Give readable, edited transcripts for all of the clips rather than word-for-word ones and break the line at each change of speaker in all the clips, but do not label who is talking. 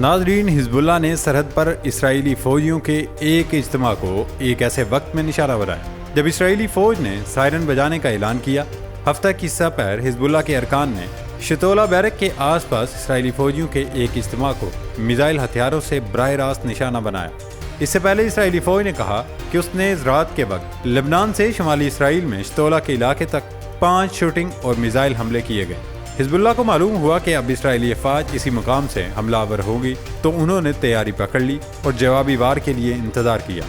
ناظرین، حزب اللہ نے سرحد پر اسرائیلی فوجیوں کے ایک اجتماع کو ایک ایسے وقت میں نشانہ بنایا جب اسرائیلی فوج نے سائرن بجانے کا اعلان کیا۔ ہفتہ کی سہ پہر حزب اللہ کے ارکان نے شتولا بیرک کے آس پاس اسرائیلی فوجیوں کے ایک اجتماع کو میزائل ہتھیاروں سے براہ راست نشانہ بنایا۔ اس سے پہلے اسرائیلی فوج نے کہا کہ اس نے رات کے وقت لبنان سے شمالی اسرائیل میں شتولا کے علاقے تک 5 شوٹنگ اور میزائل حملے کیے گئے۔ حزب اللہ کو معلوم ہوا کہ اب اسرائیلی افواج اسی مقام سے حملہ آور ہوگی، تو انہوں نے تیاری پکڑ لی اور جوابی وار کے لیے انتظار کیا۔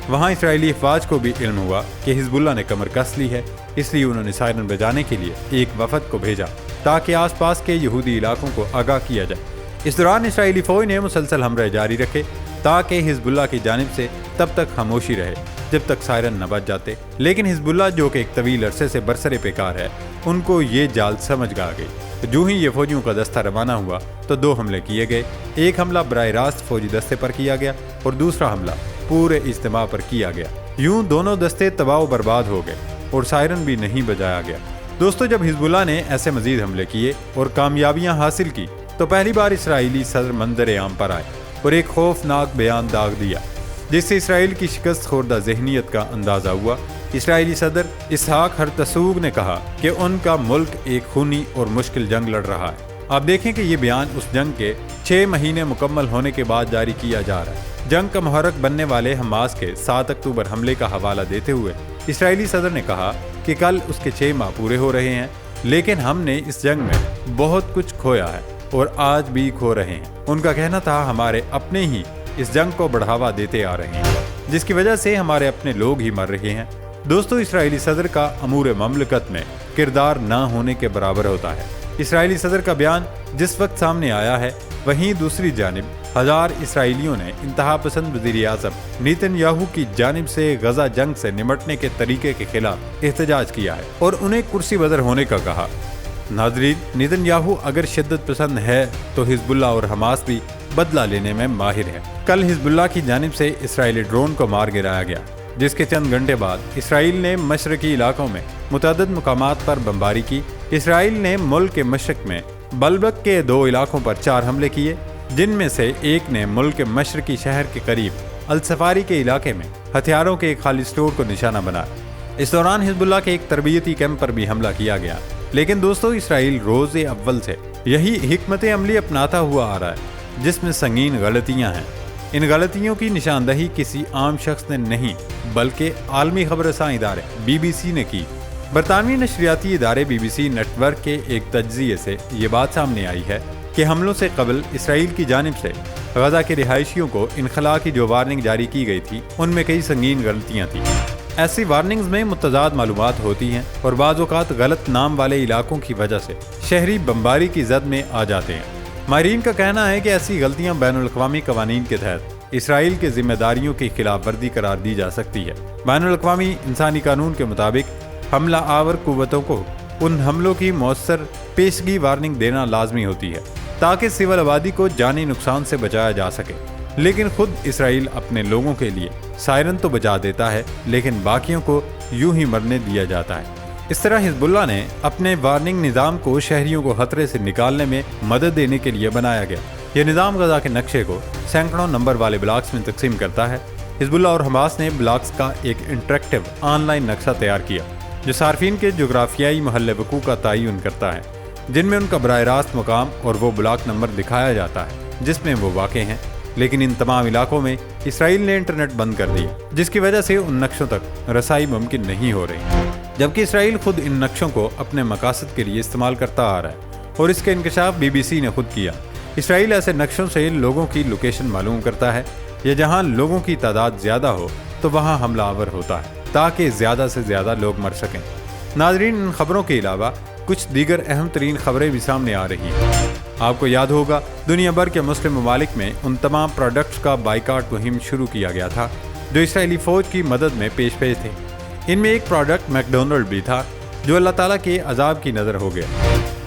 وہاں اسرائیلی افواج کو بھی علم ہوا کہ حزب اللہ نے کمر کس لی ہے، اس لیے انہوں نے سائرن بجانے کے لیے ایک وفد کو بھیجا تاکہ آس پاس کے یہودی علاقوں کو آگاہ کیا جائے۔ اس دوران اسرائیلی فوج نے مسلسل حملے جاری رکھے تاکہ حزب اللہ کی جانب سے تب تک خاموشی رہے جب تک سائرن نہ بج جاتے، لیکن حزب اللہ جو کہ ایک طویل عرصے سے برسر پیکار ہے، ان کو یہ جال سمجھ آ گئی۔ جو ہی یہ فوجیوں کا دستہ روانہ ہوا تو 2 حملے کیے گئے۔ ایک حملہ براہ راست فوجی دستے پر کیا گیا اور دوسرا حملہ پورے اجتماع پر کیا گیا۔ یوں دونوں دستے تباہ و برباد ہو گئے اور سائرن بھی نہیں بجایا گیا۔ دوستو، جب حزب اللہ نے ایسے مزید حملے کیے اور کامیابیاں حاصل کی تو پہلی بار اسرائیلی صدر منظر عام پر آئے اور ایک خوفناک بیان داغ دیا، جس سے اسرائیل کی شکست خوردہ ذہنیت کا اندازہ ہوا۔ اسرائیلی صدر اسحاق ہرتسوگ نے کہا کہ ان کا ملک ایک خونی اور مشکل جنگ لڑ رہا ہے۔ آپ دیکھیں کہ یہ بیان اس جنگ کے 6 مہینے مکمل ہونے کے بعد جاری کیا جا رہا ہے۔ جنگ کا محرک بننے والے حماس کے 7 اکتوبر حملے کا حوالہ دیتے ہوئے اسرائیلی صدر نے کہا کہ کل اس کے 6 ماہ پورے ہو رہے ہیں، لیکن ہم نے اس جنگ میں بہت کچھ کھویا ہے اور آج بھی کھو رہے ہیں۔ ان کا کہنا تھا ہمارے اپنے ہی اس جنگ کو بڑھاوا دیتے آ رہے ہیں، جس کی وجہ سے ہمارے اپنے لوگ ہی مر رہے ہیں۔ دوستو، اسرائیلی صدر کا امور مملکت میں کردار نہ ہونے کے برابر ہوتا ہے۔ اسرائیلی صدر کا بیان جس وقت سامنے آیا ہے، وہیں دوسری جانب ہزار اسرائیلیوں نے انتہا پسند وزیر اعظم نیتن یاہو کی جانب سے غزہ جنگ سے نمٹنے کے طریقے کے خلاف احتجاج کیا ہے اور انہیں کرسی بدر ہونے کا کہا۔ ناظرین، نیتن یاہو اگر شدت پسند ہے تو حزب اللہ اور حماس بھی بدلہ لینے میں ماہر ہے۔ کل حزب اللہ کی جانب سے اسرائیلی ڈرون کو مار گرایا گیا، جس کے چند گھنٹے بعد اسرائیل نے مشرقی علاقوں میں متعدد مقامات پر بمباری کی۔ اسرائیل نے ملک کے مشرق میں بلبک کے 2 علاقوں پر 4 حملے کیے، جن میں سے ایک نے ملک کے مشرقی شہر کے قریب السفاری کے علاقے میں ہتھیاروں کے ایک خالی اسٹور کو نشانہ بنایا۔ اس دوران حزب اللہ کے ایک تربیتی کیمپ پر بھی حملہ کیا گیا۔ لیکن دوستو، اسرائیل روز اول سے یہی حکمت عملی اپناتا ہوا آ رہا ہے، جس میں سنگین غلطیاں ہیں۔ ان غلطیوں کی نشاندہی کسی عام شخص نے نہیں، بلکہ عالمی خبر رساں ادارے BBC نے کی۔ برطانوی نشریاتی ادارے BBC نیٹ ورک کے ایک تجزیے سے یہ بات سامنے آئی ہے کہ حملوں سے قبل اسرائیل کی جانب سے غزہ کے رہائشیوں کو انخلاء کی جو وارننگ جاری کی گئی تھی، ان میں کئی سنگین غلطیاں تھیں۔ ایسی وارننگز میں متضاد معلومات ہوتی ہیں اور بعض اوقات غلط نام والے علاقوں کی وجہ سے شہری بمباری کی زد میں آ جاتے ہیں۔ ماہرین کا کہنا ہے کہ ایسی غلطیاں بین الاقوامی قوانین کے تحت اسرائیل کے ذمہ داریوں کی خلاف ورزی قرار دی جا سکتی ہے۔ بین الاقوامی انسانی قانون کے مطابق حملہ آور قوتوں کو ان حملوں کی مؤثر پیشگی وارننگ دینا لازمی ہوتی ہے تاکہ سول آبادی کو جانی نقصان سے بچایا جا سکے۔ لیکن خود اسرائیل اپنے لوگوں کے لیے سائرن تو بجا دیتا ہے، لیکن باقیوں کو یوں ہی مرنے دیا جاتا ہے۔ اس طرح حزب اللہ نے اپنے وارننگ نظام کو شہریوں کو خطرے سے نکالنے میں مدد دینے کے لیے بنایا گیا۔ یہ نظام غزہ کے نقشے کو سینکڑوں نمبر والے بلاکس میں تقسیم کرتا ہے۔ حزب اللہ اور حماس نے بلاکس کا ایک انٹریکٹیو آن لائن نقشہ تیار کیا جو صارفین کے جغرافیائی محل وقوع کا تعین کرتا ہے، جن میں ان کا براہ راست مقام اور وہ بلاک نمبر دکھایا جاتا ہے جس میں وہ واقع ہیں۔ لیکن ان تمام علاقوں میں اسرائیل نے انٹرنیٹ بند کر دی، جس کی وجہ سے ان نقشوں تک رسائی ممکن نہیں ہو رہی، جبکہ اسرائیل خود ان نقشوں کو اپنے مقاصد کے لیے استعمال کرتا آ رہا ہے اور اس کا انکشاف BBC نے خود کیا۔ اسرائیل ایسے نقشوں سے لوگوں کی لوکیشن معلوم کرتا ہے، یا جہاں لوگوں کی تعداد زیادہ ہو تو وہاں حملہ آور ہوتا ہے تاکہ زیادہ سے زیادہ لوگ مر سکیں۔ ناظرین، ان خبروں کے علاوہ کچھ دیگر اہم ترین خبریں بھی سامنے آ رہی ہیں۔ آپ کو یاد ہوگا دنیا بھر کے مسلم ممالک میں ان تمام پروڈکٹس کا بائیکاٹ مہم شروع کیا گیا تھا جو اسرائیلی فوج کی مدد میں پیش تھے۔ ان میں ایک پروڈکٹ میکڈونلڈ بھی تھا جو اللہ تعالیٰ کے عذاب کی نظر ہو گیا۔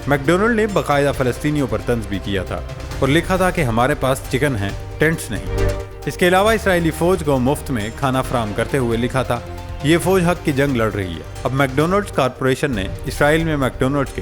میکڈونلڈ نے باقاعدہ فلسطینیوں پر طنز بھی کیا تھا اور لکھا تھا کہ ہمارے پاس چکن ہیں، ٹینٹس نہیں۔ اس کے علاوہ اسرائیلی فوج کو مفت میں کھانا فراہم کرتے ہوئے لکھا تھا یہ فوج حق کی جنگ لڑ رہی ہے۔ اب میکڈونلڈز کارپوریشن نے اسرائیل میں میکڈونلڈز کے